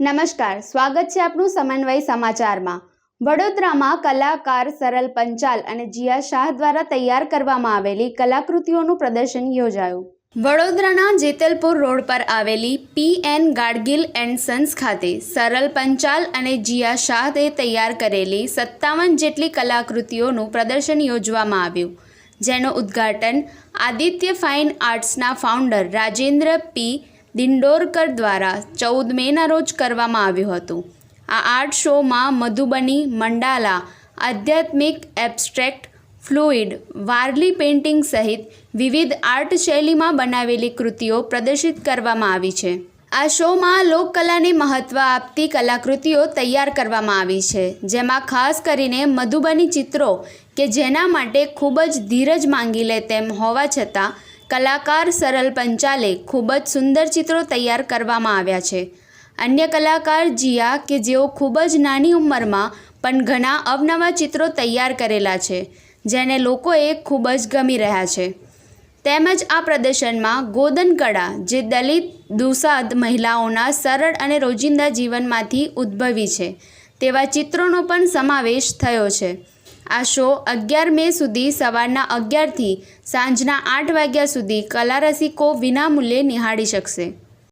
નમસ્કાર, સ્વાગત છે આપનું સમન્વય સમાચારમાં। વડોદરામાં કલાકાર સરલ પંચાલ અને જીયા શાહ દ્વારા તૈયાર કરવામાં આવેલી કલાકૃતિઓનું પ્રદર્શન યોજાયું। વડોદરાના જેતલપુર રોડ પર આવેલી પીએન ગાડગિલ એન્ડ સન્સ ખાતે સરલ પંચાલ અને જીયા શાહે તૈયાર કરેલી 57 જેટલી કલાકૃતિઓનું પ્રદર્શન યોજવામાં આવ્યું, જેનું ઉદ્ઘાટન આદિત્ય ફાઇન આર્ટ્સના ફાઉન્ડર રાજેન્દ્ર પી દિંડોરકર દ્વારા 14 મેના રોજ કરવામાં આવ્યું હતું। આ આર્ટ શોમાં મધુબની, મંડાલા, આધ્યાત્મિક, એબ્સ્ટ્રેક્ટ, ફ્લુઇડ, વારલી પેઇન્ટિંગ સહિત વિવિધ આર્ટ શૈલીમાં બનાવેલી કૃતિઓ પ્રદર્શિત કરવામાં આવી છે। આ શોમાં લોકકલાને મહત્ત્વ આપતી કલાકૃતિઓ તૈયાર કરવામાં આવી છે, જેમાં ખાસ કરીને મધુબની ચિત્રો કે જેના માટે ખૂબ જ ધીરજ માંગી લે તેમ હોવા છતાં કલાકાર સરલ પંચાલે ખૂબ જ સુંદર ચિત્રો તૈયાર કરવામાં આવ્યા છે। અન્ય કલાકાર જીયા કે જેઓ ખૂબ જ નાની ઉંમરમાં પણ ઘણા અવનવા ચિત્રો તૈયાર કરેલા છે, જેને લોકોએ ખૂબ જ ગમી રહ્યા છે। તેમજ આ પ્રદર્શનમાં ગોદન કળા, જે દલિત દુસાદ મહિલાઓના સરળ અને રોજિંદા જીવનમાંથી ઉદ્ભવી છે તેવા ચિત્રોનો પણ સમાવેશ થયો છે। આ શો 11 મે સુધી સવારના 11 થી સાંજના 8 વાગ્યા સુધી કલા રસિકો વિનામૂલ્યે નિહાળી શકશે।